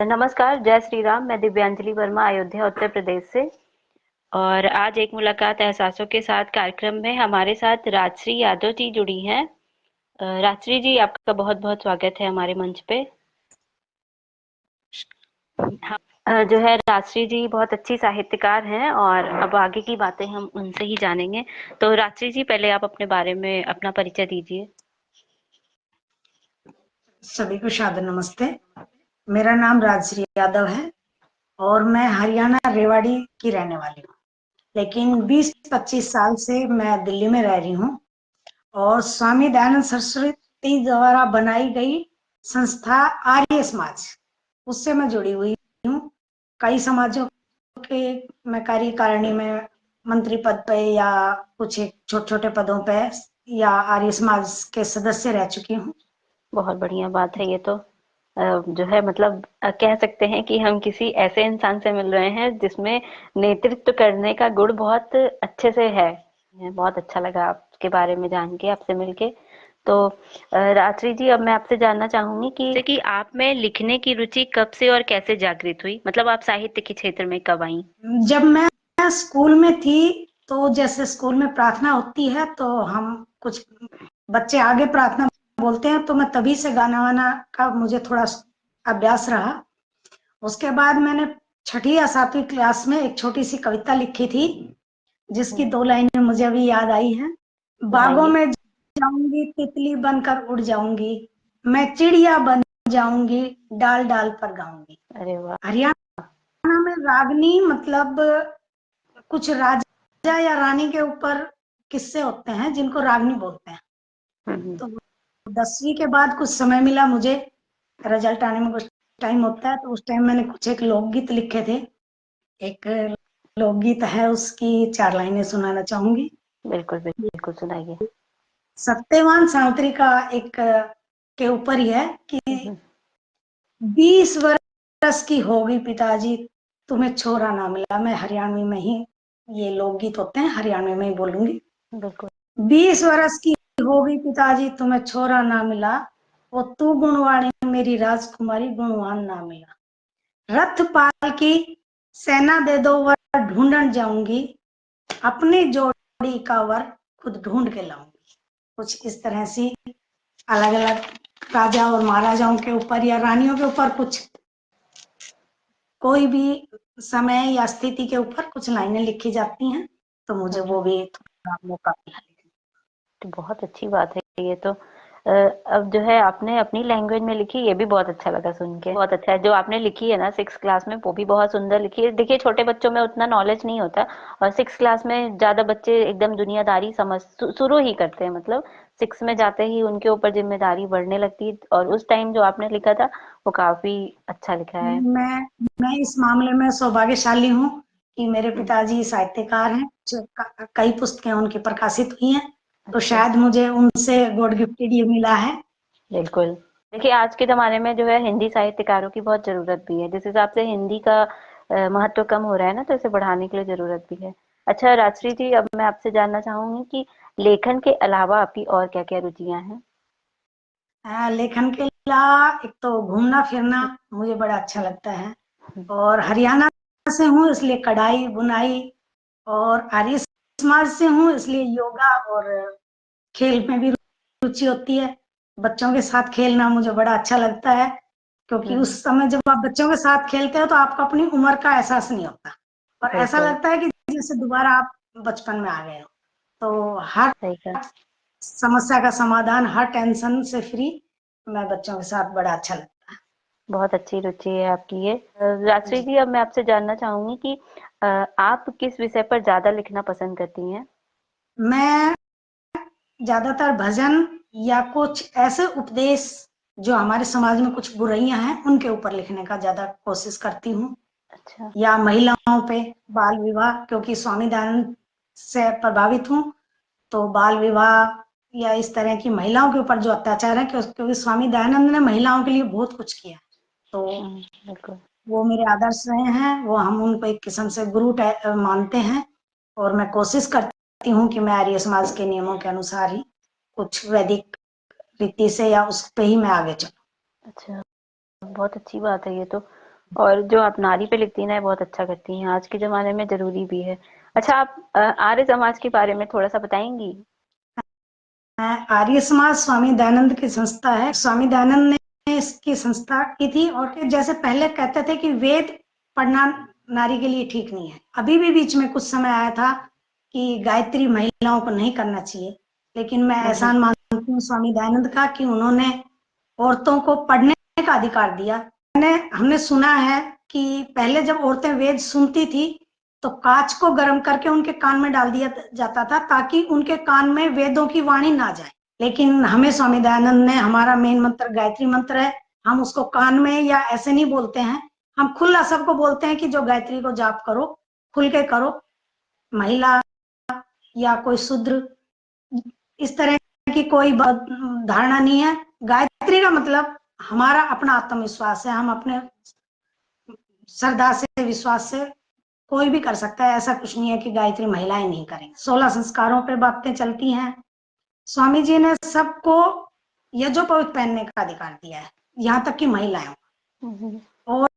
नमस्कार, जय श्री राम। मैं दिव्यांजलि वर्मा, अयोध्या, उत्तर प्रदेश से। और आज एक मुलाकात एहसासों के साथ कार्यक्रम में हमारे साथ राजश्री यादव जी जुड़ी हैं। राजश्री जी, आपका बहुत बहुत स्वागत है हमारे मंच पे। हाँ, जो है राजश्री जी बहुत अच्छी साहित्यकार हैं और अब आगे की बातें हम उनसे ही जानेंगे। तो राजश्री जी, पहले आप अपने बारे में अपना परिचय दीजिए। सभी को सादर नमस्ते। मेरा नाम राजश्री यादव है और मैं हरियाणा रेवाड़ी की रहने वाली हूँ, लेकिन 20-25 साल से मैं दिल्ली में रह रही हूँ और स्वामी दयानंद सरस्वती द्वारा बनाई गई संस्था आर्य समाज, उससे मैं जुड़ी हुई हूँ। कई समाजों के मैं कार्यकारिणी में मंत्री पद पे या कुछ छोटे छोटे पदों पे या आर्य समाज के सदस्य रह चुकी हूँ। बहुत बढ़िया बात है ये तो। जो है मतलब कह सकते हैं कि हम किसी ऐसे इंसान से मिल रहे हैं जिसमें नेतृत्व करने का गुण बहुत अच्छे से है। बहुत अच्छा लगा आपके बारे में जान के, आपसे मिलके। तो रात्रि जी, अब मैं आपसे जानना चाहूंगी कि जैसे कि आप में लिखने की रुचि कब से और कैसे जागृत हुई, मतलब आप साहित्य के क्षेत्र में कब आई? जब मैं स्कूल में थी तो जैसे स्कूल में प्रार्थना होती है तो हम कुछ बच्चे आगे प्रार्थना बोलते हैं, तो मैं तभी से गाना वाना का मुझे थोड़ा अभ्यास रहा। उसके बाद मैंने छठी या सातवीं क्लास में एक छोटी सी कविता लिखी थी जिसकी 2 लाइनें मुझे अभी याद आई हैं। बागों सुनाइए। में जाऊंगी, तितली बनकर उड़ जाऊंगी, मैं चिड़िया बन जाऊंगी, डाल डाल पर गाऊंगी। अरे वाह। हरियाणा में रागनी मतलब कुछ राजा या रानी के ऊपर किस्से होते हैं जिनको रागनी बोलते हैं। हम्म। तो 10वीं के बाद कुछ समय मिला मुझे, रिजल्ट आने में कुछ टाइम होता है, तो उस टाइम मैंने कुछ एक लोकगीत लिखे थे। एक लोकगीत है, उसकी 4 लाइनें सुनाना चाहूंगी। बिल्कुल बिल्कुल, सुनाइए। सत्यवान सावित्री का एक के ऊपर ही है कि हम्म। 20 वर्ष की होगी पिताजी, तुम्हें छोरा ना मिला। मैं हरियाणवी में ही, ये लोकगीत होते हैं, हरियाणवी में ही बोलूंगी। बिल्कुल। 20 वर्ष की होगी पिताजी, तुम्हें छोरा ना मिला, वो तू गुणवाणी मेरी राजकुमारी, गुणवान ना मिला। रथ पाल की सेना दे दो, वर ढूंढन जाऊंगी, अपनी जोड़ी का वर खुद ढूंढ के लाऊंगी। कुछ इस तरह से अलग अलग राजा और महाराजाओं के ऊपर या रानियों के ऊपर, कुछ कोई भी समय या स्थिति के ऊपर कुछ लाइनें लिखी जाती हैं, तो मुझे हम्म। वो भी थोड़ा मौका मिला। तो बहुत अच्छी बात है ये तो। अब जो है आपने अपनी लैंग्वेज में लिखी, ये भी बहुत अच्छा लगा सुन के। बहुत अच्छा है जो आपने लिखी है ना 6 क्लास में, वो भी बहुत सुंदर लिखी है। देखिए, छोटे बच्चों में उतना नॉलेज नहीं होता और 6 क्लास में ज्यादा बच्चे एकदम दुनियादारी समझ शुरू ही करते हैं। मतलब 6 में जाते ही उनके ऊपर जिम्मेदारी बढ़ने लगती है, और उस टाइम जो आपने लिखा था वो काफी अच्छा लिखा है। मैं इस मामले में सौभाग्यशाली हूँ कि मेरे हम्म। पिताजी साहित्यकार हैं, जो कई पुस्तकें उनकी प्रकाशित हुई हैं, तो अच्छा। शायद मुझे उनसे गॉड गिफ्टेड ये मिला है। बिल्कुल। देखिए, आज के ज़माने में जो है हिंदी साहित्यकारों की बहुत ज़रूरत भी है। जिस हिसाब से हिंदी का महत्व कम हो रहा है ना, तो इसे बढ़ाने के लिए ज़रूरत भी है। अच्छा राजश्री जी, अब मैं आपसे जानना चाहूँगी कि लेखन के अलावा आपकी और क्या-क्या रुचियाँ हैं? लेखन के अलावा एक तो घूमना फिरना मुझे बड़ा अच्छा लगता है, हुँ। और हरियाणा से हूँ इसलिए कढ़ाई बुनाई, और आर्य समाज से हूँ इसलिए योगा और खेल में भी रुचि होती है। बच्चों के साथ खेलना मुझे बड़ा अच्छा लगता है, क्योंकि हुँ, उस समय जब आप बच्चों के साथ खेलते हो तो आपको अपनी उम्र का एहसास नहीं होता, और ऐसा बिल्कुल, लगता है कि जैसे दोबारा आप बचपन में आ गए हो। तो हर सही कहा। समस्या का समाधान, हर टेंशन से फ्री, मैं बच्चों के साथ बड़ा अच्छा लगता बहुत अच्छी रुचि है आपकी ये। है राजश्री जी। जी, अब मैं आपसे जानना चाहूँगी कि आप किस विषय पर ज़्यादा लिखना पसंद करती हैं? मैं ज्यादातर भजन या कुछ ऐसे उपदेश जो हमारे समाज में कुछ बुराइयां हैं उनके ऊपर लिखने का ज्यादा कोशिश करती हूँ, अच्छा। या महिलाओं पे बाल विवाह, क्योंकि स्वामी दयानंद से प्रभावित हूँ, तो बाल विवाह या इस तरह की महिलाओं के ऊपर जो अत्याचार है, क्योंकि स्वामी दयानंद ने महिलाओं के लिए बहुत कुछ किया, तो हुँ, बिल्कुल। वो मेरे आदर्श रहे हैं। वो हम उनको एक किस्म से गुरु मानते हैं, और मैं कोशिश करती हूँ कि मैं आर्य समाज के नियमों के अनुसार ही कुछ वैदिक रीति से या उस पे ही मैं आगे चलूं। अच्छा, बहुत अच्छी बात है ये तो। और जो आप नारी पे लिखती हैं ना, ये बहुत अच्छा करती हैं, आज के ज़माने में ज़रूरी भी है। अच्छा, आप आर्य समाज के बारे में थोड़ा-सा बताएँगी? आर्य समाज स्वामी दयानंद की संस्था है। स्वामी दयानंद ने इसकी संस्था की थी, और जैसे पहले कहते थे कि वेद पढ़ना नारी के लिए ठीक नहीं है, अभी भी बीच में कुछ समय आया था कि गायत्री महिलाओं को नहीं करना चाहिए, लेकिन मैं हुँ, हुँ। एहसान मानती हूँ स्वामी दयानंद का कि उन्होंने औरतों को पढ़ने का अधिकार दिया। हमने सुना है कि पहले जब औरतें वेद सुनती थी तो कांच को गर्म करके उनके कान में डाल दिया जाता था ताकि उनके कान में वेदों की वाणी ना जाए। लेकिन हमें स्वामी दयानंद ने, हमारा मेन मंत्र गायत्री मंत्र है, हम उसको कान में या ऐसे नहीं बोलते हैं, हम खुला सबको बोलते हैं कि जो गायत्री को जाप करो खुल के करो, महिला या कोई शूद्र इस तरह की कोई धारणा नहीं है। गायत्री का मतलब हमारा अपना आत्मविश्वास है, हम अपने श्रद्धा से, विश्वास से कोई भी कर सकता है, ऐसा कुछ नहीं है कि गायत्री महिलाएं नहीं करेंगी। 16 संस्कारों पे बातें चलती हैं। स्वामी जी ने सबको यज्ञोपवीत पहनने का अधिकार दिया है, यहाँ तक कि महिलाएं। हुँ, हुँ। और,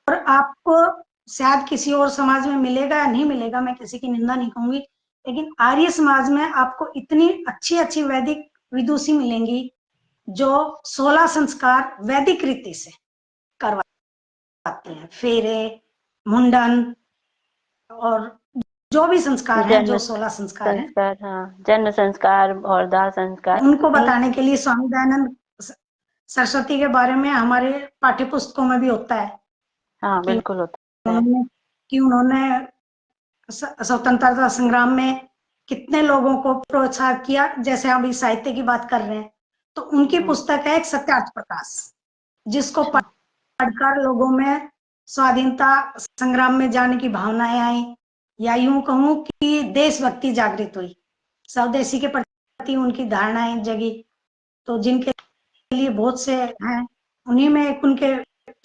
और आपको शायद किसी और समाज में मिलेगा या नहीं मिलेगा, मैं किसी की निंदा नहीं कहूंगी, लेकिन आर्य समाज में आपको इतनी अच्छी अच्छी वैदिक विदुषी मिलेंगी जो 16 संस्कार वैदिक रीति से करवाते हैं, फेरे, मुंडन और जो भी संस्कार हैं, जन्म जो 16 संस्कार हैं, संस्कार, हाँ, जन्म संस्कार और दाह संस्कार। उनको नहीं, बताने के लिए स्वामी दयानंद सरस्वती के बारे में हमारे पाठ्य पुस्तकों में भी होता है हाँ, कि बिल्कुल होता है। उन्होंने कि उन्होंने स्वतंत्रता संग्राम में कितने लोगों को प्रोत्साहित किया। जैसे हम इस साहित्य की बात कर रहे हैं, तो उनकी हुँ, पुस्तक है एक सत्यार्थ प्रकाश, जिसको अच्छा। पढ़कर लोगों में स्वाधीनता संग्राम में जाने की भावनाएं आई, या यूं कहूं कि देशभक्ति जागृत हुई, स्वदेशी के प्रति उनकी धारणाएं जगी। तो जिनके लिए बहुत से हैं, उन्हीं में एक उनके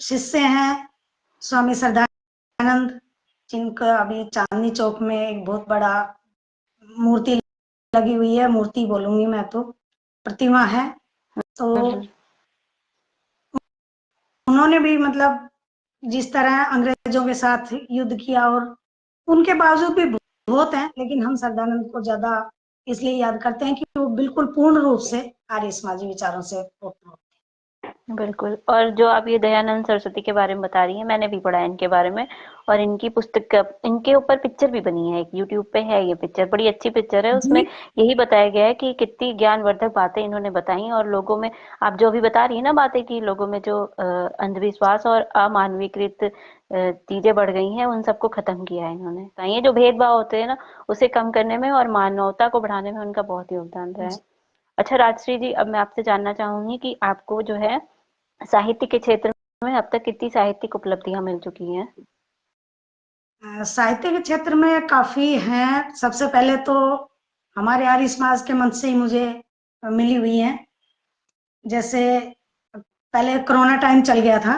शिष्य हैं स्वामी श्रद्धानंद, जिनका अभी चांदनी चौक में एक बहुत बड़ा मूर्ति लगी हुई है, मूर्ति बोलूंगी मैं तो, प्रतिमा है। तो हुँ, हुँ। उन्होंने भी मतलब जिस तरह अंग्रेजों के साथ युद्ध किया, और उनके बावजूद भी बहुत हैं, लेकिन हम सरदानंद को ज्यादा इसलिए याद करते हैं कि वो बिल्कुल पूर्ण रूप से आर्य समाजी विचारों से ओतप्रोत। बिल्कुल। और जो आप ये दयानंद सरस्वती के बारे में बता रही हैं, मैंने भी पढ़ा है इनके बारे में। और इनकी पुस्तक इनके ऊपर पिक्चर भी बनी है, एक यूट्यूब पे है ये पिक्चर, बड़ी अच्छी पिक्चर है। उसमें जी यही बताया गया है कि कितनी ज्ञानवर्धक बातें इन्होंने बताई, और लोगों में, आप जो अभी बता रही है ना बातें, कि लोगों में जो अंधविश्वास और अमानवीकृत चीजें बढ़ गई हैं, उन सबको खत्म किया है इन्होंने। तो ये जो भेदभाव होते हैं ना, उसे कम करने में और मानवता को बढ़ाने में उनका बहुत योगदान रहा है। अच्छा राजश्री जी, अब मैं आपसे जानना चाहूंगी कि आपको जो है साहित्य के क्षेत्र में अब तक कितनी साहित्यिक उपलब्धियां मिल चुकी हैं? साहित्य के क्षेत्र में काफी हैं। सबसे पहले तो हमारे आर्य समाज के मंच से ही मुझे मिली हुई है। जैसे पहले कोरोना टाइम चल गया था,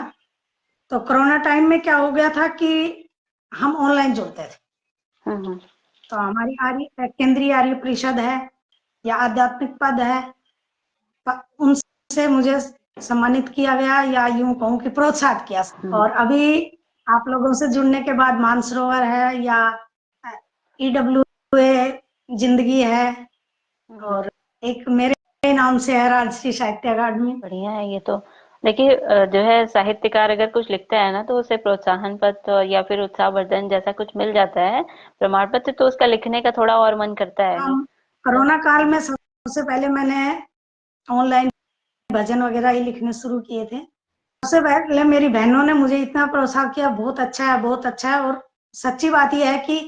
तो कोरोना टाइम में क्या हो गया था कि हम ऑनलाइन जुड़ते थे। हम्म। तो हमारी आर्य केंद्रीय आर्य परिषद है या आध्यात्मिक पद है, उनसे मुझे सम्मानित किया गया, या यूं कहूं कि प्रोत्साहित किया। हम्म। और अभी आप लोगों से जुड़ने के बाद मानसरोवर है, या ईडब्ल्यू ए जिंदगी है, हम्म। और एक मेरे नाम से है राजश्री साहित्य अकादमी। बढ़िया है ये तो। देखिए, जो है साहित्यकार अगर कुछ लिखता है ना, तो उसे प्रोत्साहन पत्र या फिर उत्साहवर्धन जैसा कुछ मिल जाता है, प्रमाण पत्र, तो उसका लिखने का थोड़ा और मन करता है ना। हम कोरोना काल में सबसे पहले मैंने ऑनलाइन भजन वगैरह ही लिखने शुरू किए थे। सबसे पहले मेरी बहनों ने मुझे इतना प्रोत्साहन किया, बहुत अच्छा है, बहुत अच्छा है। और सच्ची बात यह है कि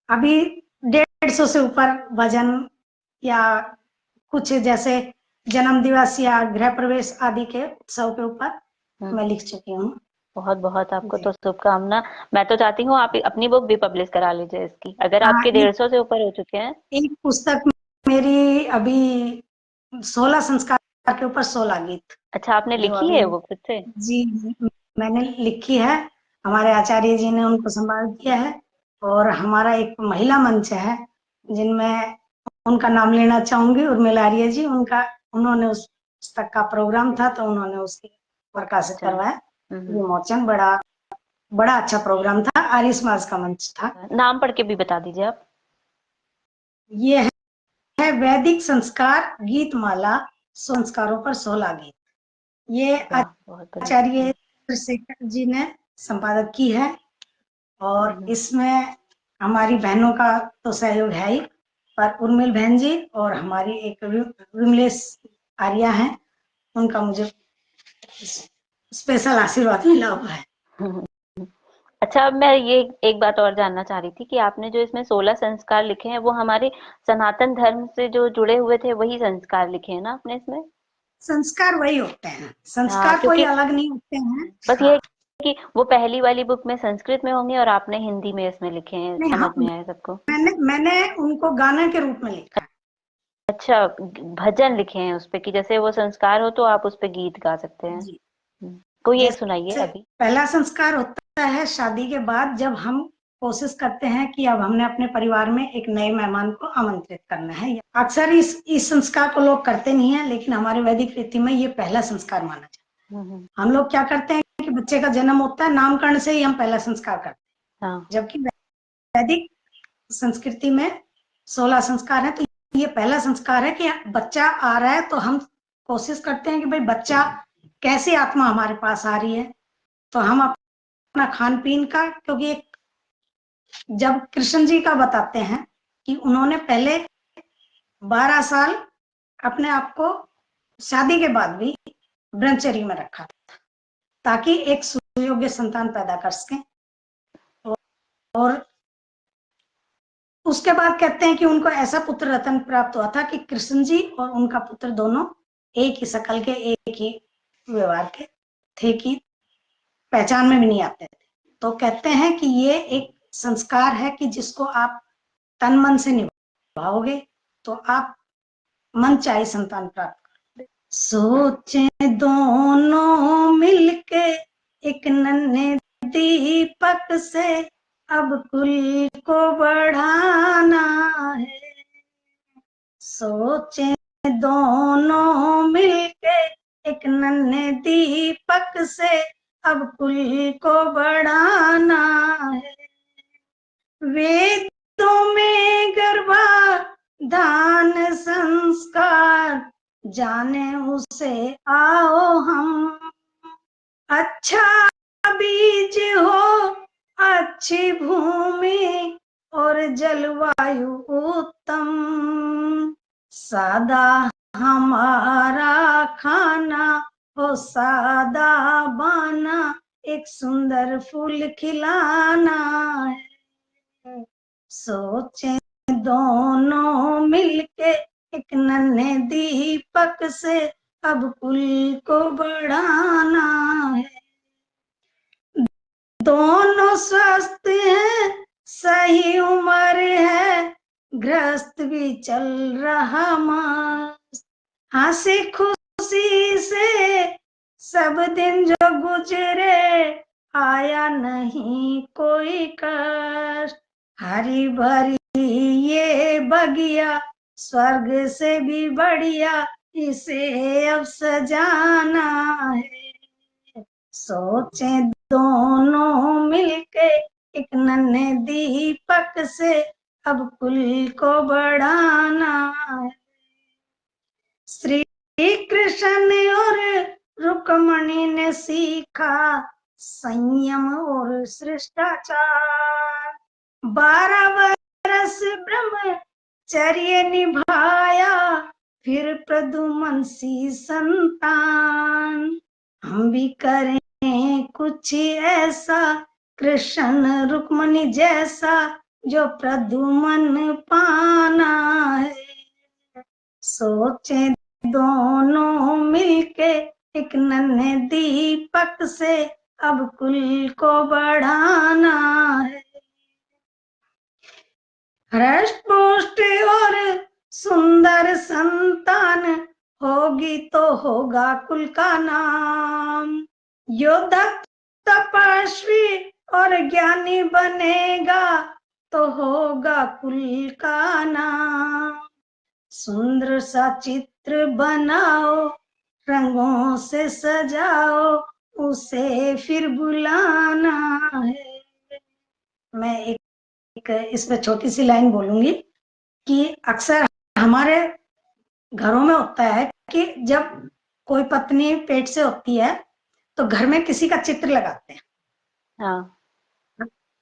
अभी 150 से ऊपर भजन, या कुछ जैसे जन्म दिवस या गृह प्रवेश आदि के उत्सव के ऊपर हम्म। मैं लिख चुकी हूँ। बहुत बहुत आपको जी तो शुभकामना। मैं तो चाहती हूँ आप अपनी बुक भी पब्लिश करा लीजिए इसकी, अगर हाँ, आपके 150 से ऊपर हो चुके हैं। एक पुस्तक मेरी अभी 16 संस्कार के ऊपर 16 गीत, अच्छा, आपने जो लिखी अभी है वो खुद से? जी मैंने लिखी है। हमारे आचार्य जी ने उनको संवाद किया है। और हमारा एक महिला मंच है जिनमें उनका नाम लेना चाहूंगी, उर्मिला आर्य जी, उनका उन्होंने उस पुस्तक का प्रोग्राम था तो उन्होंने उसकी प्रकाशित अच्छा। करवाया। हम्म। विमोचन बड़ा बड़ा अच्छा प्रोग्राम था, आर्य समाज का मंच था। नाम पढ़ के भी बता दीजिए आप। ये है वैदिक संस्कार गीत माला, संस्कारों पर 16 गीत। ये वाह, बहुत बढ़िया। आचार्य चंद्रशेखर जी ने संपादक की है, और हम्म, इसमें हमारी बहनों का तो सहयोग है ही, पर उर्मिल बहन जी और हमारी एक विमलेश आर्या हैं, उनका मुझे स्पेशल आशीर्वाद मिला हुआ है। हम्म। अच्छा, अब मैं ये एक बात और जानना चाह रही थी कि आपने जो इसमें 16 संस्कार लिखे हैं, वो हमारे सनातन धर्म से जो जुड़े हुए थे वही संस्कार लिखे हैं ना आपने इसमें? संस्कार वही होते हैं, हाँ, संस्कार कोई क्योंकि अलग नहीं होते हैं। बस ये हाँ, है कि वो पहली वाली बुक में संस्कृत में होंगे और आपने हिंदी में इसमें लिखे हैं, नहीं, हाँ, समझ में आया सबको? मैंने उनको गाने के रूप में लिखा है। अच्छा, भजन लिखे हैं उस पे कि जैसे वो संस्कार हो तो आप उस पे गीत गा सकते हैं। जी, कोई एक सुनाइए जैसे अभी। पहला संस्कार होता है शादी के बाद, जब हम कोशिश करते हैं कि अब हमने अपने परिवार में एक नए मेहमान को आमंत्रित करना है। अक्सर इस संस्कार को लोग करते नहीं है, लेकिन हमारे वैदिक रीति में ये पहला संस्कार माना जाता हम्म। है। हम लोग क्या करते हैं कि बच्चे का जन्म होता है, नामकरण से ही हम पहला संस्कार करते हाँ। हैं, जबकि वैदिक संस्कृति में 16 संस्कार है। तो ये पहला संस्कार है कि बच्चा आ रहा है, तो हम कोशिश करते हैं कि भाई बच्चा कैसी आत्मा हमारे पास आ रही है, तो हम अपना खान पीन का, क्योंकि एक जब कृष्ण जी का बताते हैं कि उन्होंने पहले 12 साल अपने आप को शादी के बाद भी ब्रह्मचर्य में रखा, ताकि एक सुयोग्य संतान पैदा कर सकें। और उसके बाद कहते हैं कि उनको ऐसा पुत्र रत्न प्राप्त हुआ था कि कृष्ण जी और उनका पुत्र दोनों एक ही शकल के, एक ही व्यवहार के थे, कि पहचान में भी नहीं आते थे। तो कहते हैं कि ये एक संस्कार है कि जिसको आप तन मन से निभाओगे तो आप मन चाहे संतान प्राप्त करोगे। सोचे दोनों मिलके एक नन्हे दीपक से अब कुल को बढ़ाना है। सोचे दोनों मिलके एक नन्हे दीपक से अब कुल को बढ़ाना है। वेदों में गर्भाधान संस्कार जाने उसे आओ हम। अच्छा बीज हो, अच्छी भूमि और जलवायु उत्तम, सादा हमारा खाना हो, सादा बाना एक सुंदर फूल खिलाना है। सोचे दोनों मिलके एक नन्हे दीपक से अब कुल को बढ़ाना है। दोनों स्वस्थ हैं, सही उम्र है, गृहस्थ भी चल रहा मस्त, हंसी खुशी से सब दिन जो गुजरे, आया नहीं कोई कष्ट। हरी भरी ये बगिया स्वर्ग से भी बढ़िया, इसे अब सजाना है। सोचे दोनों मिलके एक नन्हे दीपक से अब कुल को बढ़ाना है। श्री कृष्ण और रुक्मणी ने सीखा संयम और शिष्टाचार, 12 वर्ष ब्रह्मचर्य निभाया, फिर प्रद्युमन सी संतान। हम भी करें कुछ ऐसा कृष्ण रुक्मणी जैसा, जो प्रद्युमन पाना है। सोचे दोनों मिलके एक नन्हे दीपक से अब कुल को बढ़ाना है। हृष्ट पुष्ट और सुंदर संतान होगी तो होगा कुल का नाम, योद्धा तपस्वी और ज्ञानी बनेगा तो होगा कुल का नाम। सुंदर सा चित्र बनाओ, रंगों से सजाओ, उसे फिर बुलाना है। मैं एक इसमें छोटी सी लाइन बोलूंगी कि अक्सर हमारे घरों में होता है कि जब कोई पत्नी पेट से होती है तो घर में किसी का चित्र लगाते हैं। हाँ।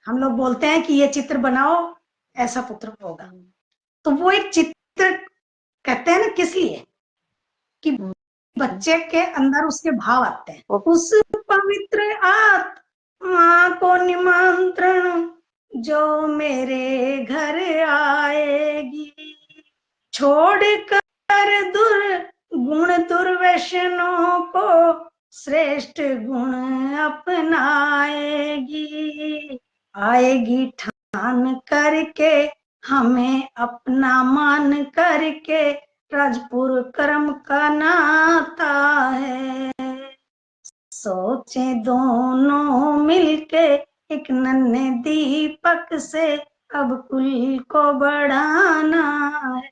हम लोग बोलते हैं कि ये चित्र बनाओ, ऐसा पुत्र होगा। तो वो एक चित्र कहते हैं ना, किस लिए? कि हम्म, बच्चे के अंदर उसके भाव आते हैं। वो उस पवित्र आत्मा को निमंत्रण जो मेरे घर आएगी, छोड़ कर दुर्गुण दुर्व्यसनों को श्रेष्ठ गुण अपनाएगी, आएगी ठान करके हमें अपना मान करके, राजपुर कर्म का नाता है, सोचे दोनों मिलके एक नन्हे दीपक से अब कुल को बढ़ाना है।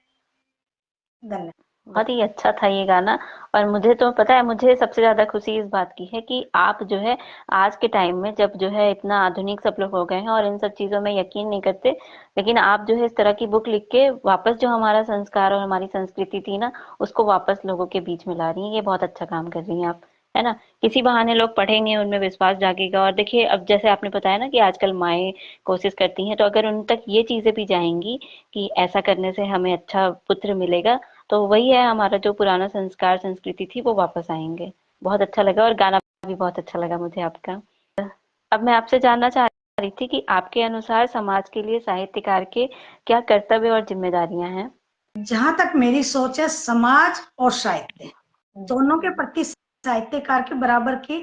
धन्यवाद। बहुत ही अच्छा था ये गाना। और मुझे तो पता है, मुझे सबसे ज्यादा खुशी इस बात की है कि आप जो है आज के टाइम में, जब जो है इतना आधुनिक सब लोग हो गए हैं और इन सब चीजों में यकीन नहीं करते, लेकिन आप जो है इस तरह की बुक लिख के वापस जो हमारा संस्कार और हमारी संस्कृति थी ना, उसको वापस लोगों के बीच में ला रही हैं। ये बहुत अच्छा काम कर रही हैं आप, है ना। किसी बहाने लोग पढ़ेंगे, उनमें विश्वास जागेगा। और देखिए, अब जैसे आपने बताया ना कि आजकल माएँ कोशिश करती हैं, तो अगर उन तक ये चीजें भी जाएंगी कि ऐसा करने से हमें अच्छा पुत्र मिलेगा, तो वही है, हमारा जो पुराना संस्कार संस्कृति थी वो वापस आएंगे। बहुत अच्छा लगा, और गाना भी बहुत अच्छा लगा मुझे आपका। अब मैं आपसे जानना चाह रही थी कि आपके अनुसार समाज के लिए साहित्यकार के क्या कर्तव्य और जिम्मेदारियां हैं? जहां तक मेरी सोच है, समाज और साहित्य दोनों के प्रति साहित्यकार के बराबर की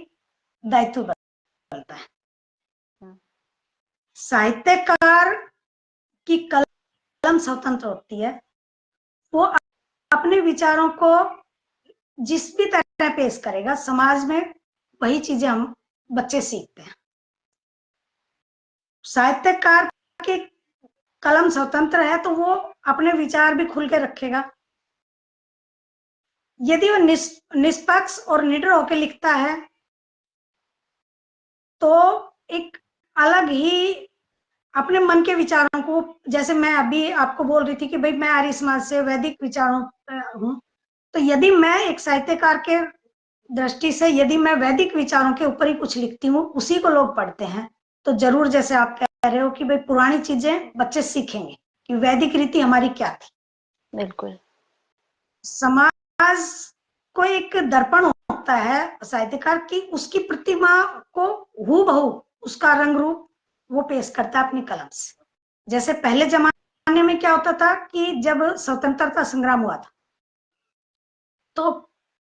दायित्व बनता है। साहित्यकार की कलम स्वतंत्र होती है, वो अपने विचारों को जिस भी तरह पेश करेगा समाज में, वही चीजें हम बच्चे सीखते हैं। साहित्यकार की कलम स्वतंत्र है तो वो अपने विचार भी खुल के रखेगा। यदि वो निष्पक्ष और निडर होकर लिखता है तो एक अलग ही अपने मन के विचारों को, जैसे मैं अभी आपको बोल रही थी कि भाई मैं आर्य समाज से वैदिक विचारों हूं, तो यदि मैं एक साहित्यकार के दृष्टि से यदि मैं वैदिक विचारों के ऊपर ही कुछ लिखती हूँ, उसी को लोग पढ़ते हैं, तो जरूर जैसे आप कह रहे हो कि भाई पुरानी चीजें बच्चे सीखेंगे कि वैदिक रीति हमारी क्या थी। बिल्कुल। समाज को एक दर्पण होता है साहित्यकार की, उसकी प्रतिमा को हूबहू उसका रंग रूप वो पेश करता है अपनी कलम से। जैसे पहले जमाने में क्या होता था कि जब स्वतंत्रता संग्राम हुआ था तो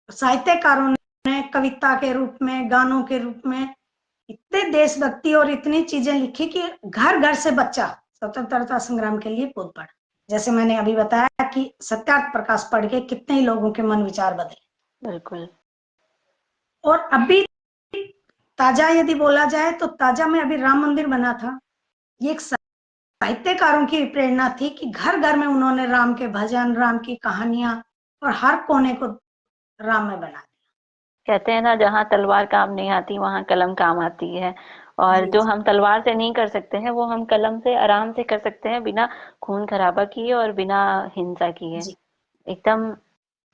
साहित्यकारों ने कविता के रूप में, गानों के रूप में इतने देशभक्ति और इतनी चीजें लिखी कि घर घर से बच्चा स्वतंत्रता संग्राम के लिए कूद पड़ा। जैसे मैंने अभी बताया कि सत्यार्थ प्रकाश पढ़ के कितने ही लोगों के मन विचार बदले। बिल्कुल। और अभी ताजा यदि बोला जाए तो ताजा में अभी राम मंदिर बना था, ये एक साहित्यकारों की प्रेरणा थी कि घर घर में उन्होंने राम के भजन, राम की कहानियां और हर कोने को राम में बना दिया। कहते हैं ना, जहाँ तलवार काम नहीं आती वहां कलम काम आती है। और जी जो जी हम तलवार से नहीं कर सकते हैं वो हम कलम से आराम से कर सकते हैं, बिना खून खराबा किए और बिना हिंसा किए। जी। एकदम।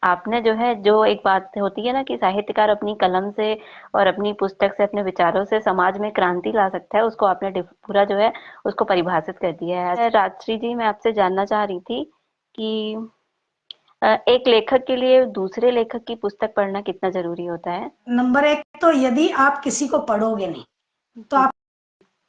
आपने जो है, जो एक बात होती है ना कि साहित्यकार अपनी कलम से और अपनी पुस्तक से, अपने विचारों से समाज में क्रांति ला सकता है, उसको आपने पूरा जो है उसको परिभाषित कर दिया है। राजश्री जी, मैं आपसे जानना चाह रही थी कि एक लेखक के लिए दूसरे लेखक की पुस्तक पढ़ना कितना जरूरी होता है? नंबर एक तो यदि आप किसी को पढ़ोगे नहीं तो जी। आप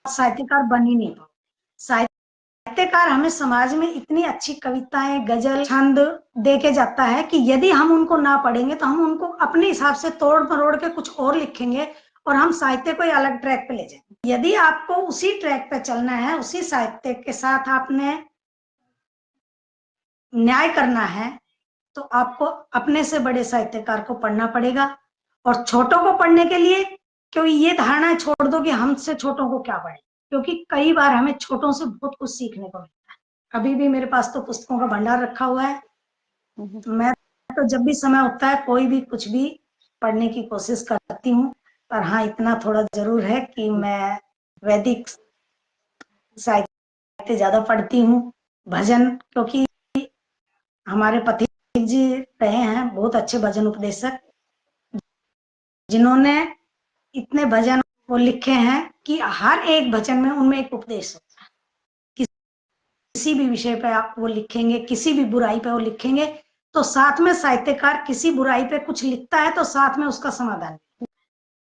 साहित्यकार बन ही नहीं पाओगे। साहित्यकार हमें समाज में इतनी अच्छी कविताएं, गजल, छंद दे के जाता है कि यदि हम उनको ना पढ़ेंगे तो हम उनको अपने हिसाब से तोड़ मरोड़ के कुछ और लिखेंगे और हम साहित्य को अलग ट्रैक पे ले जाएंगे। यदि आपको उसी ट्रैक पे चलना है, उसी साहित्य के साथ आपने न्याय करना है, तो आपको अपने से बड़े साहित्यकार को पढ़ना पड़ेगा। और छोटों को पढ़ने के लिए, क्योंकि ये धारणा छोड़ दो कि हमसे छोटों को क्या पढ़े, क्योंकि कई बार हमें छोटों से बहुत कुछ सीखने को मिलता है। अभी भी मेरे पास तो पुस्तकों का भंडार रखा हुआ है। हम्म। मैं तो जब भी समय होता है कोई भी कुछ भी पढ़ने की कोशिश करती हूँ। पर हाँ इतना थोड़ा जरूर है कि मैं वैदिक साहित्य ज्यादा पढ़ती हूँ। भजन, क्योंकि हमारे पति जी रहे हैं बहुत अच्छे भजन उपदेशक, जिन्होंने इतने भजन वो लिखे हैं कि हर एक भजन में उनमें एक उपदेश होता है। किसी भी विषय पे आप वो लिखेंगे, किसी भी बुराई पे वो लिखेंगे, तो साथ में साहित्यकार किसी बुराई पे कुछ लिखता है तो साथ में उसका समाधान।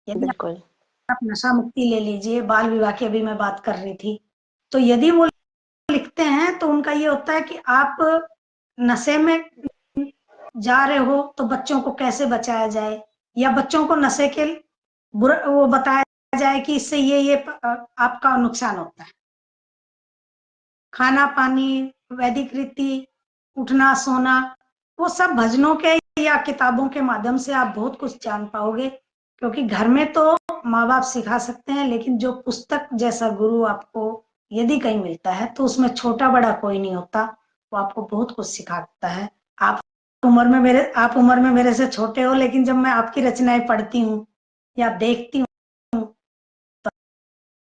यदि बिल्कुल। आप नशा मुक्ति ले लीजिए, बाल विवाह की अभी मैं बात कर रही थी, तो यदि वो लिखते हैं तो उनका ये होता है कि आप नशे में जा रहे हो तो बच्चों को कैसे बचाया जाए, या बच्चों को नशे के वो बताया जाए कि इससे ये आपका नुकसान होता है। खाना पानी, वैदिक रीति, उठना सोना, वो सब भजनों के या किताबों के माध्यम से आप बहुत कुछ जान पाओगे। क्योंकि घर में तो माँ बाप सिखा सकते हैं, लेकिन जो पुस्तक जैसा गुरु आपको यदि कहीं मिलता है तो उसमें छोटा बड़ा कोई नहीं होता, वो आपको बहुत कुछ सिखाता है। आप उम्र में मेरे से छोटे हो, लेकिन जब मैं आपकी रचनाएं पढ़ती हूँ या देखती हूँ तो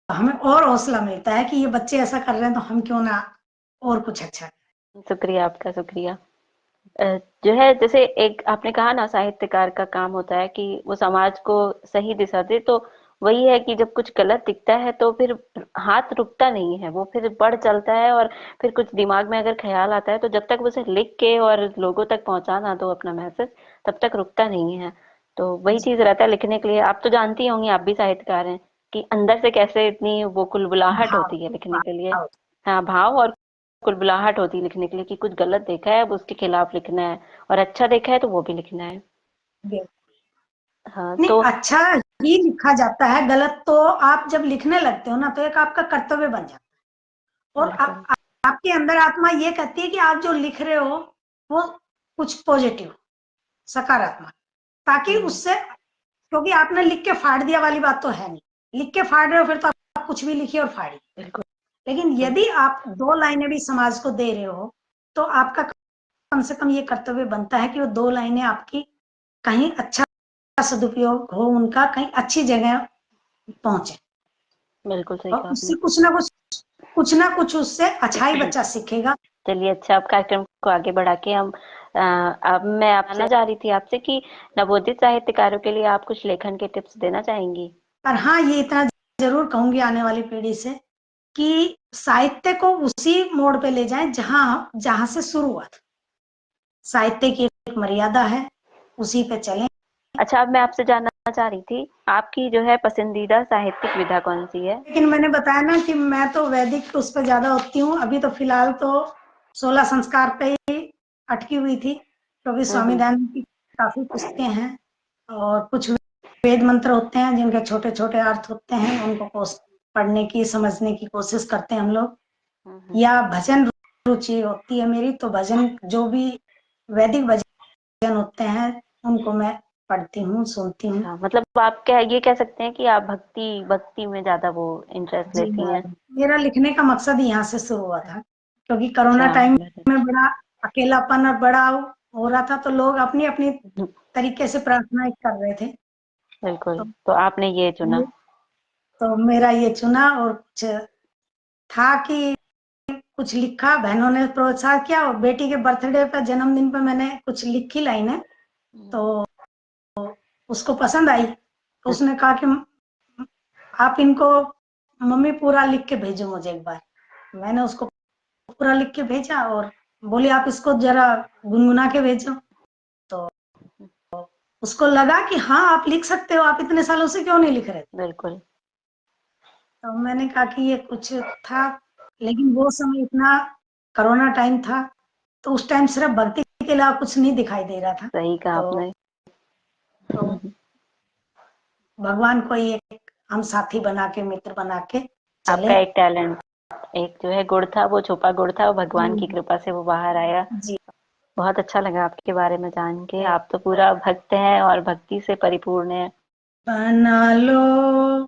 हमें और हौसला मिलता है कि ये बच्चे ऐसा कर रहे हैं तो हम क्यों ना और कुछ अच्छा। शुक्रिया आपका, शुक्रिया। जो है जैसे एक आपने कहा ना, साहित्यकार का काम होता है कि वो समाज को सही दिशा दे, तो वही है कि जब कुछ गलत दिखता है तो फिर हाथ रुकता नहीं है, वो फिर बढ़ चलता है। और फिर कुछ दिमाग में अगर ख्याल आता है तो जब तक उसे लिख के और लोगों तक पहुंचा ना दो अपना मैसेज, तब तक रुकता नहीं है। तो वही चीज रहता है लिखने के लिए। आप तो जानती होंगी, आप भी साहित्यकार हैं, कि अंदर से कैसे इतनी वो कुलबुलाहट भाव होती है लिखने के लिए। भाव हाँ, भाव और कुलबुलाहट होती है लिखने के लिए, कि कुछ गलत देखा है अब उसके खिलाफ लिखना है, और अच्छा देखा है तो वो भी लिखना है। हाँ नहीं, तो अच्छा ही लिखा जाता है, गलत तो आप जब लिखने लगते हो ना तो एक आपका कर्तव्य बन जाता है। और बिल्कुल। आपके अंदर आत्मा ये कहती है कि आप जो लिख रहे हो वो कुछ पॉजिटिव, सकारात्मक, ताकि हम्म। उससे, क्योंकि आपने लिख के फाड़ दिया वाली बात तो है नहीं। लिख के फाड़ रहे हो फिर तो आप कुछ भी लिखिए और फाड़िए। बिल्कुल। लेकिन यदि आप दो लाइनें भी समाज को दे रहे हो तो आपका कम से कम ये कर्तव्य बनता है कि वो दो लाइनें आपकी कहीं अच्छा सदुपयोग हो, उनका कहीं अच्छी जगह पहुंचे, बिल्कुल सही और कहा उससे आपने। कुछ ना कुछ उससे अच्छा ही बच्चा सीखेगा। चलिए, अच्छा, अब कार्यक्रम को आगे बढ़ा के हम अब मैं जानना चाह रही थी आपसे कि नवोदित साहित्यकारों के लिए आप कुछ लेखन के टिप्स देना चाहेंगी? पर हाँ, ये इतना जरूर कहूंगी आने वाली पीढ़ी से कि साहित्य को उसी मोड़ पे ले जाएं जहां जहां से शुरू हुआ था। साहित्य की एक मर्यादा है, उसी पे चलें। अच्छा, अब मैं आपसे जानना चाह रही थी, आपकी जो है पसंदीदा साहित्यिक विधा कौन सी है? लेकिन मैंने बताया ना कि मैं तो वैदिक उस पर ज्यादा होती हूँ। अभी तो फिलहाल तो 16 संस्कार पे ही अटकी हुई थी, क्योंकि स्वामी हम्म। दयानंद की काफी पुस्तकें हैं और कुछ वेद मंत्र होते हैं जिनके छोटे छोटे अर्थ होते हैं, उनको पढ़ने की समझने की कोशिश करते हैं हम लोग। हम्म। या भजन रुचि होती है मेरी, तो भजन जो भी वैदिक भजन होते हैं उनको मैं पढ़ती हूँ, सुनती हूँ। अच्छा, मतलब आप क्या ये कह सकते हैं कि आप भक्ति भक्ति में ज्यादा वो इंटरेस्ट जी लेती हाँ, हैं? मेरा लिखने का मकसद ही यहाँ से शुरू हुआ था, क्योंकि कोरोना अच्छा। टाइम में बड़ा अकेलापन और बड़ा हो रहा था, तो लोग अपनी अपनी हम्म। तरीके से प्रार्थना कर रहे थे। बिल्कुल, तो, तो आपने ये चुना। तो मेरा ये चुना, और कुछ था कि कुछ लिखा, बहनों ने प्रोत्साहन किया, और बेटी के बर्थडे पर, जन्मदिन पर मैंने कुछ लिखी लाइनें, तो उसको पसंद आई। तो उसने कहा कि आप इनको मम्मी पूरा लिख के भेजो मुझे एक बार। मैंने उसको पूरा लिख के भेजा और बोली आप इसको जरा गुनगुना के भेजो। तो उसको लगा कि हाँ आप लिख सकते हो, आप इतने सालों से क्यों नहीं लिख रहे थे। बिल्कुल। तो मैंने कहा कि ये कुछ था, लेकिन वो समय इतना कोरोना टाइम था, तो उस टाइम सिर्फ भक्ति के अलावा कुछ नहीं दिखाई दे रहा था। सही कहा तो, आपने। तो भगवान को एक हम साथी बना के, मित्र बना के चले। आपका एक टैलेंट, एक जो है गुण था, वो छुपा गुण था, वो भगवान की जी कृपा से वो बाहर आया। जी। बहुत अच्छा लगा आपके बारे में जान के। आप तो पूरा भक्त हैं और भक्ति से परिपूर्ण है। बना लो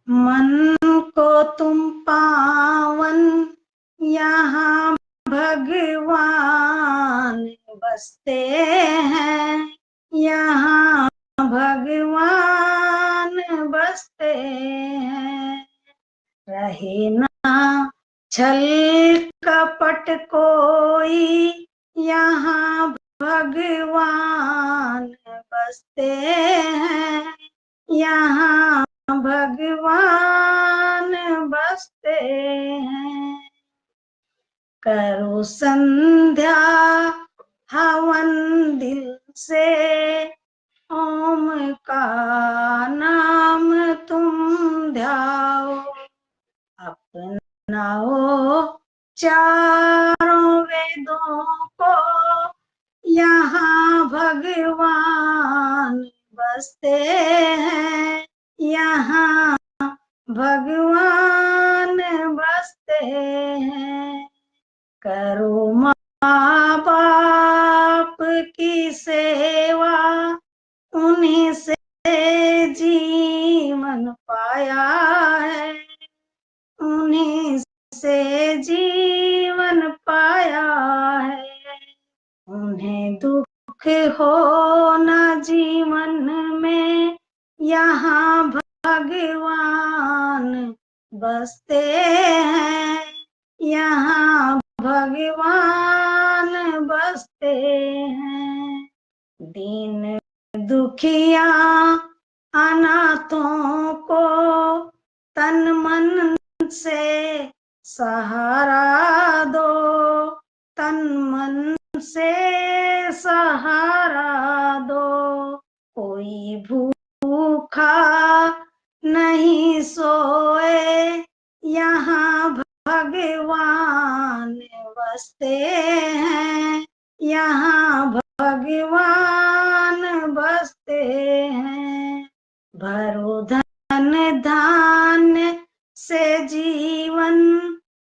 मन को तुम पावन, यहाँ भगवान बसते हैं, यहाँ भगवान छल कपट कोई यहाँ भगवान बसते हैं, यहाँ भगवान बसते हैं। करो संध्या हवन दिल से, ओम का नाम तुम ध्याओ, अपनाओ चारों वेदों को, यहाँ भगवान बसते हैं, यहाँ भगवान बसते हैं। करो माँ बाप की सेवा, उन्हीं से जीवन पाया है, उन्हीं से जीवन पाया है। उन्हें दुख हो न जीवन में, यहाँ भगवान बसते हैं, यहाँ भगवान बसते हैं। दीन दुखिया अनाथों को तन मन से सहारा दो, तन मन से सहारा दो। कोई भूखा नहीं सोए, यहाँ भगवान बसते हैं, यहाँ भगवान बसते हैं। भरो धन धान्य से जीवन,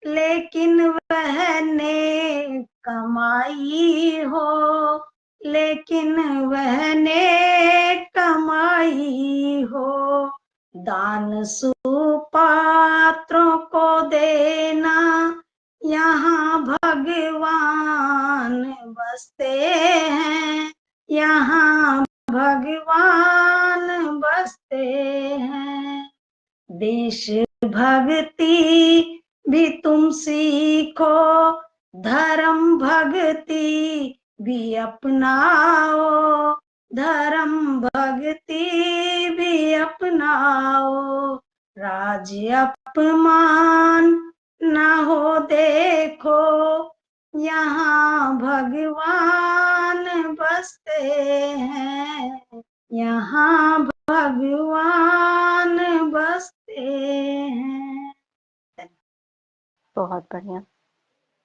लेकिन वह नेक कमाई हो, लेकिन वह नेक कमाई हो। दान सुपात्रों को देना, यहाँ भगवान बसते हैं, यहाँ भगवान बसते हैं। देश भक्ति भी तुम सीखो, धर्म भक्ति भी अपनाओ, धर्म भक्ति भी अपनाओ। राज्य अपमान न हो देखो, यहाँ भगवान बसते हैं, यहाँ भगवान बसते हैं। बहुत बढ़िया,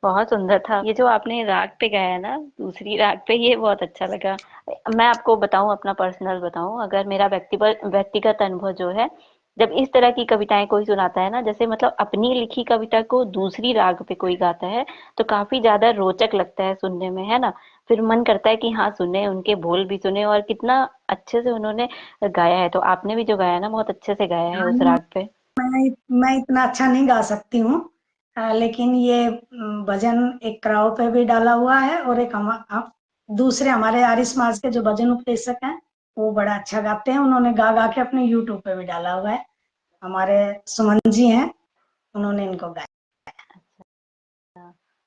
बहुत सुंदर था। ये जो आपने राग पे गाया ना, दूसरी राग पे, ये बहुत अच्छा लगा। मैं आपको बताऊं, अपना पर्सनल बताऊं, अगर मेरा व्यक्तिगत अनुभव जो है, जब इस तरह की कविताएं कोई सुनाता है ना, जैसे मतलब अपनी लिखी कविता को दूसरी राग पे कोई गाता है, तो काफी ज्यादा रोचक लगता है सुनने में, है ना। फिर मन करता है कि हाँ सुने, उनके बोल भी सुने, और कितना अच्छे से उन्होंने गाया है। तो आपने भी जो गाया ना, बहुत अच्छे से गाया है उस राग पे। मैं इतना अच्छा नहीं गा सकती हूँ, लेकिन ये भजन एक क्राउ पे भी डाला हुआ है, और एक दूसरे हमारे आर्य समाज के जो भजन उपदेशक हैं, वो बड़ा अच्छा गाते हैं, उन्होंने गा गा के अपने यूट्यूब पे भी डाला हुआ है। हमारे सुमन जी हैं, उन्होंने इनको गाया।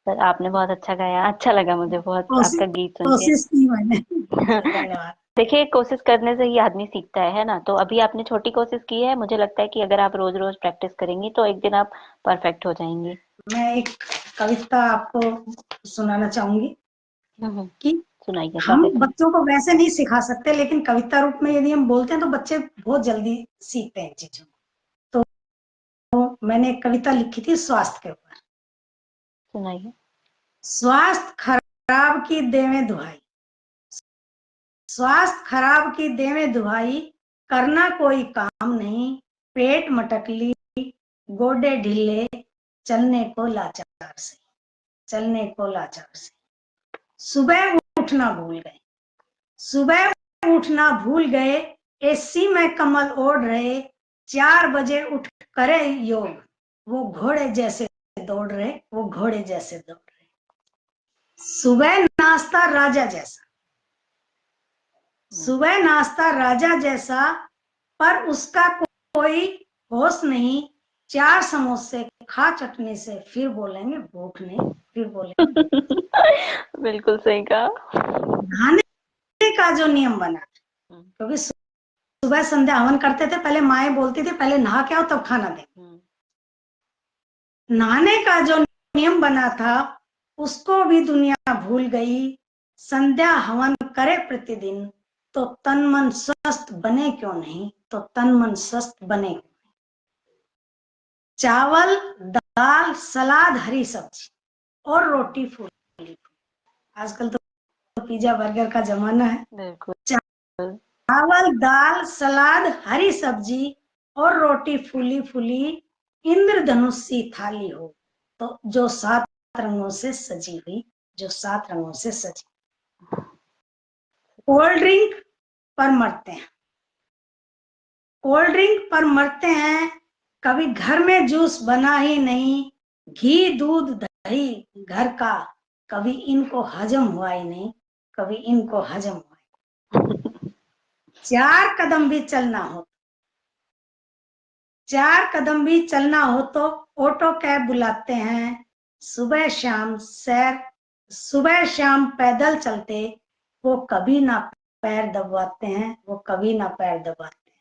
पर आपने बहुत अच्छा गाया, अच्छा लगा मुझे बहुत कोशिश आपका गीत सुन के। कोशिश की मैंने। धन्यवाद। देखिए, कोशिश करने से ही आदमी सीखता है ना। तो अभी आपने छोटी कोशिश की है, मुझे लगता है कि अगर आप रोज रोज प्रैक्टिस करेंगी तो एक दिन आप परफेक्ट हो जाएंगी। मैं एक कविता आपको सुनाना चाहूंगी हम्म। कि सुनाइए, हम स्वागत है। बच्चों को वैसे नहीं सिखा सकते, लेकिन कविता रूप में यदि हम बोलते हैं तो बच्चे बहुत जल्दी सीखते हैं चीजों को। तो मैंने एक कविता लिखी थी स्वास्थ्य के ऊपर। सुनाइए। स्वास्थ्य खराब की देवें दुहाई, स्वास्थ्य खराब की देवें दुहाई, करना कोई काम नहीं, पेट मटकली गोडे ढीले, चलने को लाचार से, चलने को लाचार से। सुबह उठना भूल गए, सुबह उठना भूल गए, एसी में कमल ओढ़ रहे, 4 बजे उठ करे योग, वो घोड़े जैसे दौड़ रहे, वो घोड़े जैसे दौड़ रहे। सुबह नाश्ता राजा जैसा, सुबह नाश्ता राजा जैसा, पर उसका कोई होश नहीं, 4 समोसे खा चटनी से, फिर बोलेंगे भूख नहीं, फिर बोलेंगे भूख। बिल्कुल सही कहा। नहाने का जो नियम बना, हम्म, क्योंकि सुबह संध्या हवन करते थे, पहले माएँ बोलती थी पहले नहा के आओ तब खाना दे। हम्म, नहाने का जो नियम बना था उसको भी दुनिया भूल गई। संध्या हवन करे प्रतिदिन तो तन मन स्वस्थ बने क्यों नहीं, तो तन मन स्वस्थ बने। चावल, दाल, सलाद, हरी सब्जी और रोटी फूली। आजकल तो पिज्जा बर्गर का जमाना है। बिल्कुल। चावल, दाल, सलाद, हरी सब्जी और रोटी फूली फूली, इंद्रधनुष सी थाली हो, तो जो 7 रंगों से सजी हुई, जो 7 रंगों से सजी। कोल्ड ड्रिंक पर मरते हैं, कोल्ड ड्रिंक पर मरते हैं, कभी घर में जूस बना ही नहीं, घी दूध दही घर का, कभी इनको हजम हुआ ही नहीं, कभी इनको हजम हुआ। 4 कदम भी चलना हो, 4 कदम भी चलना हो तो ऑटो कैब बुलाते हैं। सुबह शाम सैर, सुबह शाम पैदल चलते, वो कभी ना पैर दबाते हैं, वो कभी ना पैर दबाते हैं।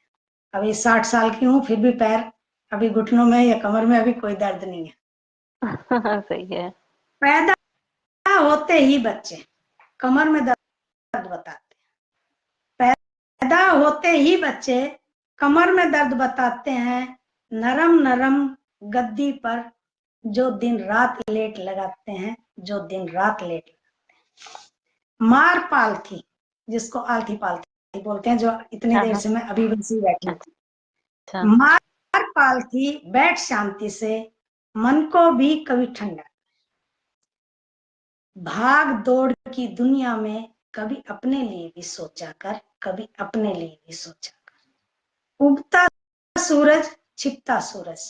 अभी 60 साल की हूँ फिर भी पैर, अभी घुटनों में या कमर में अभी कोई दर्द नहीं है। सही है। पैदा होते ही बच्चे कमर में दर्द बताते हैं, पैदा होते ही बच्चे कमर में दर्द बताते हैं। नरम नरम गद्दी पर जो दिन रात लेट लगाते हैं, जो दिन रात लेट। मार पाल थी, जिसको आलथी पालथी बोलते हैं, जो इतनी हाँ देर हाँ। से मैं अभी बसी बैठी हूँ। अच्छा। मार पाल थी बैठ शांति से, मन को भी कभी ठंडा। भाग दौड़ की दुनिया में कभी अपने लिए भी सोचा कर, कभी अपने लिए भी सोचा कर। उगता सूरज छिपता सूरज,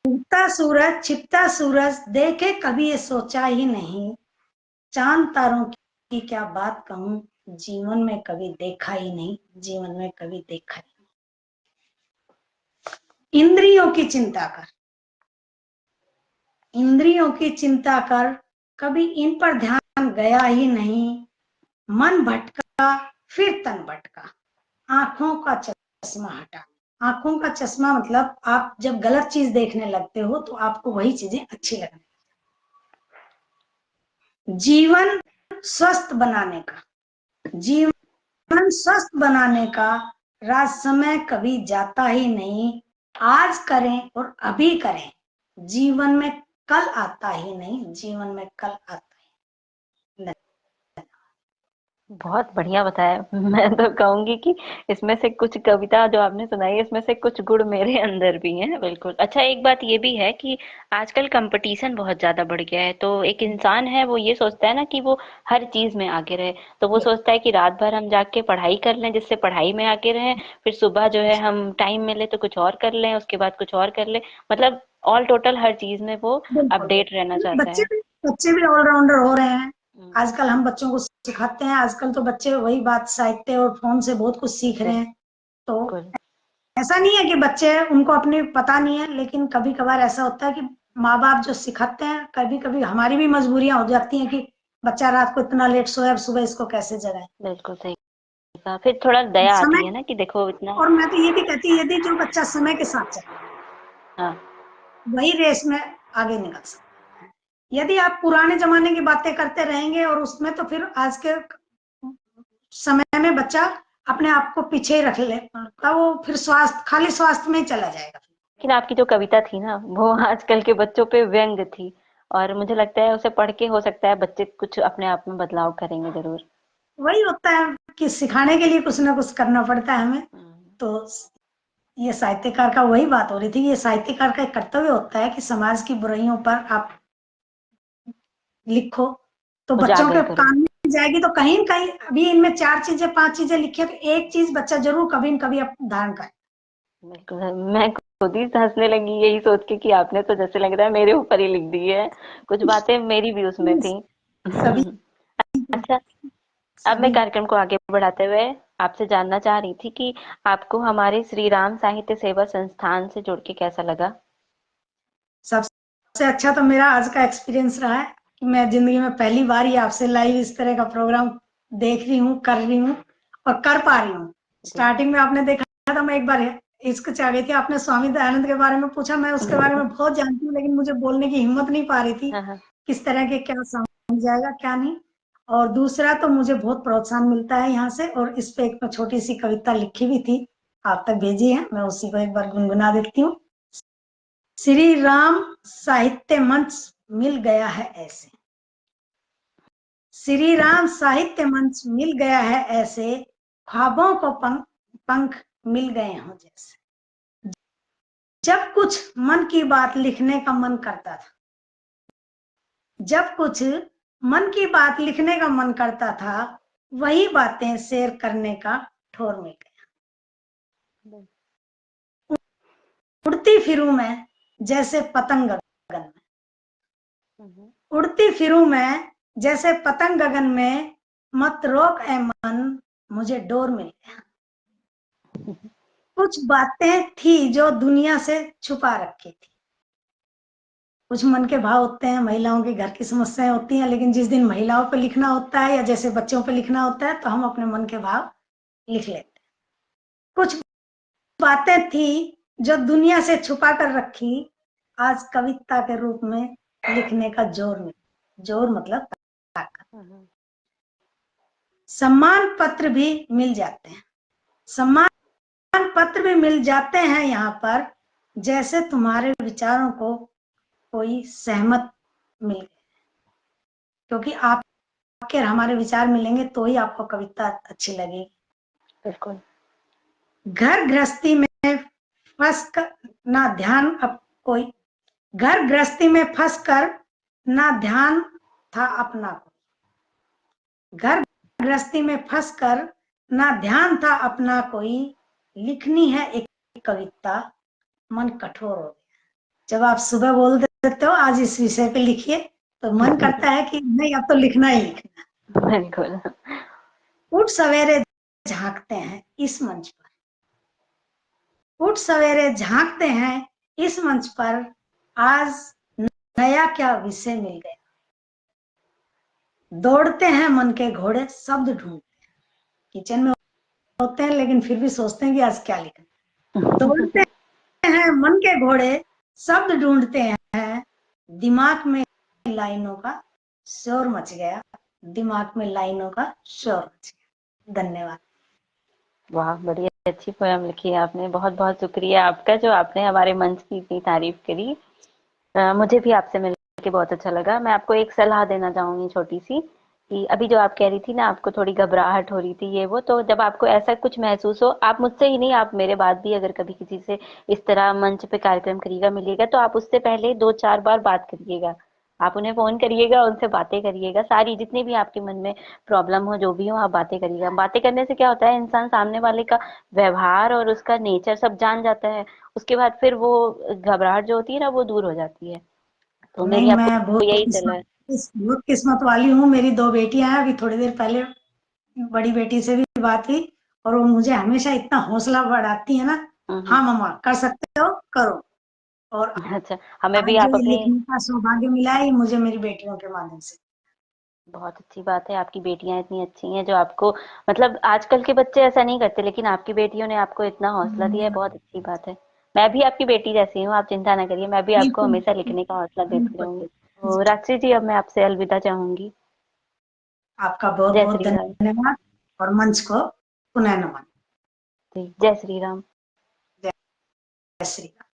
उगता सूरज छिपता सूरज देखे कभी ये सोचा ही नहीं। चांद तारों की क्या बात कहूं, जीवन में कभी देखा ही नहीं, जीवन में कभी देखा ही नहीं। इंद्रियों की चिंता कर, इंद्रियों की चिंता कर, कभी इन पर ध्यान गया ही नहीं। मन भटका फिर तन भटका, आंखों का चश्मा हटा। आंखों का चश्मा मतलब आप जब गलत चीज देखने लगते हो तो आपको वही चीजें अच्छी लगने। जीवन स्वस्थ बनाने का, जीवन स्वस्थ बनाने का राज समय कभी जाता ही नहीं। आज करें और अभी करें, जीवन में कल आता ही नहीं, जीवन में कल आता ही नहीं। बहुत बढ़िया बताया। मैं तो कहूंगी कि इसमें से कुछ कविता जो आपने सुनाई है, इसमें से कुछ गुण मेरे अंदर भी हैं। बिल्कुल। अच्छा, एक बात ये भी है कि आजकल कंपटीशन बहुत ज्यादा बढ़ गया है, तो एक इंसान है वो ये सोचता है ना कि वो हर चीज में आगे रहे, तो वो सोचता है कि रात भर हम जाग के पढ़ाई कर लें जिससे पढ़ाई में आगे रहें, फिर सुबह जो है हम टाइम मिले तो कुछ और कर लें, उसके बाद कुछ और कर लें। मतलब ऑल टोटल हर चीज में वो बिल्कुल, अपडेट रहना चाहता बच्चे है। भी बच्चे भी ऑलराउंडर हो रहे हैं। हम्म, आजकल हम बच्चों को सिखाते हैं, आजकल तो बच्चे वही बात साहित्य और फोन से बहुत कुछ सीख रहे हैं। तो बिल्कुल। ऐसा नहीं है कि बच्चे उनको अपनी पता नहीं है, लेकिन कभी कभार ऐसा होता है कि माँ बाप जो सिखाते हैं, कभी कभी हमारी भी मजबूरियां हो जाती हैं कि बच्चा रात को इतना लेट सोया, अब सुबह इसको कैसे जगाएं। बिल्कुल सही कहा। फिर थोड़ा दया आती समय, है ना कि देखो इतना। और मैं तो ये भी कहती हूँ यदि जो बच्चा समय के साथ चले हाँ। वही रेस में आगे निकल सकता है। यदि आप पुराने जमाने की बातें करते रहेंगे और उसमें, तो फिर आज के समय में बच्चा अपने आप को पीछे ही रख ले, वो फिर स्वास्थ्य, खाली स्वास्थ्य में ही चला जाएगा। लेकिन आपकी जो कविता थी ना वो आजकल के बच्चों पे व्यंग थी, और मुझे लगता है उसे पढ़ के हो सकता है बच्चे कुछ अपने आप में बदलाव करेंगे जरूर। वही होता है कि सिखाने के लिए कुछ ना कुछ करना पड़ता है हमें। हम्म, तो ये साहित्यकार का वही बात हो रही थी, ये साहित्यकार का एक कर्तव्य होता है कि समाज की बुराइयों पर आप लिखो, तो बच्चों उजागर के करो। कान में जाएगी, तो कहीं न कहीं अभी इनमें 4 चीजें 5 चीजें लिखी है, तो एक चीज बच्चा जरूर कभी न कभी धारण करे। बिल्कुल। मैं खुद ही हंसने लगी यही सोच के कि आपने तो जैसे लग रहा है मेरे ऊपर ही लिख दी है, कुछ बातें मेरी भी उसमें थी। सभी अच्छा, अब मैं सभी। कार्यक्रम को आगे बढ़ाते हुए आपसे जानना चाह रही थी कि आपको हमारे श्री राम साहित्य सेवा संस्थान से जुड़ के कैसा लगा? सबसे अच्छा तो मेरा आज का एक्सपीरियंस रहा है कि मैं जिंदगी में पहली बार ही आपसे लाइव इस तरह का प्रोग्राम देख रही हूँ, कर रही हूँ और कर पा रही हूँ। जी। स्टार्टिंग में आपने देखा था, मैं एक बार हिचकिचा गई थी, आपने स्वामी दयानंद के बारे में पूछा, मैं उसके बारे में बहुत जानती हूँ लेकिन मुझे बोलने की हिम्मत नहीं पा रही थी, हाँ, हाँ। किस तरह के क्या समझ जाएगा क्या नहीं। और दूसरा तो मुझे बहुत प्रोत्साहन मिलता है यहाँ से, और इस पे एक मैं छोटी सी कविता लिखी भी थी, आप तक भेजी है, मैं उसी को एक बार गुनगुना देती हूँ। श्री राम साहित्य मंच मिल गया है ऐसे, श्री राम साहित्य मंच मिल गया है ऐसे, ख्वाबों को पंख मिल गए हों जैसे। जब कुछ मन की बात लिखने का मन करता था, जब कुछ मन की बात लिखने का मन करता था, वही बातें शेयर करने का ठोर मिल गया। उड़ती फिरूं मैं जैसे पतंग गगन में, उड़ती फिरूं मैं जैसे पतंग गगन में, मत रोक ए मन मुझे डोर मिल गया। कुछ बातें थी जो दुनिया से छुपा रखी थी। कुछ मन के भाव होते हैं, महिलाओं के घर की समस्याएं होती हैं, लेकिन जिस दिन महिलाओं पे लिखना होता है या जैसे बच्चों पे लिखना होता है तो हम अपने मन के भाव लिख लेते हैं। कुछ बातें थी जो दुनिया से छुपा कर रखी, आज कविता के रूप में लिखने का जोर मिला। जोर मतलब ताकत। सम्मान पत्र भी मिल जाते हैं, सम्मान पत्र भी मिल जाते हैं यहाँ पर, जैसे तुम्हारे विचारों को कोई सहमत मिल गए, क्योंकि आपके और हमारे विचार मिलेंगे तो ही आपको कविता अच्छी लगेगी। बिल्कुल। घर गृहस्थी में फंस कर ना ध्यान अब कोई, घर गृहस्थी में फंस कर ना ध्यान था अपना कोई, घर गृहस्थी में फंस कर ना ध्यान था अपना कोई, लिखनी है एक कविता मन कठोर हो गया। जब आप सुबह बोल देते हो आज इस विषय पे लिखिए, तो मन करता है कि नहीं अब तो लिखना ही लिखना। बिल्कुल। उठ सवेरे झांकते हैं इस मंच पर, उठ सवेरे झांकते हैं इस मंच पर, आज नया क्या विषय मिल गया। दौड़ते हैं मन के घोड़े शब्द ढूंढते हैं, किचन में होते हैं लेकिन फिर भी सोचते हैं कि आज क्या लिखना। दौड़ते हैं मन के घोड़े शब्द ढूंढते हैं, दिमाग में लाइनों का शोर मच गया, दिमाग में लाइनों का शोर मच गया। धन्यवाद। वाह, बड़ी अच्छी पोयम लिखी है आपने। बहुत बहुत शुक्रिया आपका जो आपने हमारे मंच की इतनी तारीफ करी। मुझे भी आपसे मिलकर बहुत अच्छा लगा। मैं आपको एक सलाह देना चाहूंगी छोटी सी, कि अभी जो आप कह रही थी ना आपको थोड़ी घबराहट हो रही थी ये वो, तो जब आपको ऐसा कुछ महसूस हो, आप मुझसे ही नहीं, आप मेरे बाद भी अगर कभी किसी से इस तरह मंच पे कार्यक्रम करिएगा मिलिएगा, तो आप उससे पहले 2-4 बार बात करिएगा। आप उन्हें फोन करिएगा, उनसे बातें करिएगा, सारी जितनी भी आपके मन में प्रॉब्लम हो, जो भी हो, आप बातें करिएगा। बातें करने से क्या होता है, इंसान सामने वाले का व्यवहार और उसका नेचर सब जान जाता है। उसके बाद फिर वो घबराहट जो होती है ना, वो दूर हो जाती है। तो नहीं, मेरी मैं आपको यही सलाह है। बहुत किस्मत वाली हूँ, मेरी दो बेटियां हैं। अभी थोड़ी देर पहले बड़ी बेटी से भी बात हुई और वो मुझे हमेशा इतना हौसला बढ़ाती है ना, हाँ मम्मा कर सकते हो, करो। और अच्छा, हमें आज भी जो आप ये अपनी, लिखने का सौभाग्य मिला है ये मुझे मेरी बेटियों के माध्यम से। बहुत अच्छी बात है, आपकी बेटियां इतनी अच्छी हैं जो आपको, मतलब आजकल के बच्चे ऐसा नहीं करते, लेकिन आपकी बेटियों ने आपको इतना हौसला दिया है, बहुत अच्छी बात है। मैं भी आपकी बेटी जैसी हूँ, आप चिंता ना करिए, मैं भी आपको बिल्कुल हमेशा लिखने का हौसला देती बिल्कुल। रहूंगी। तो रात्रि जी, अब मैं आपसे अलविदा चाहूंगी। आपका बहुत जय बहुत श्री राम। धन्यवाद और मंच को पुनः नमन। जी, जय श्री राम। जय श्री राम।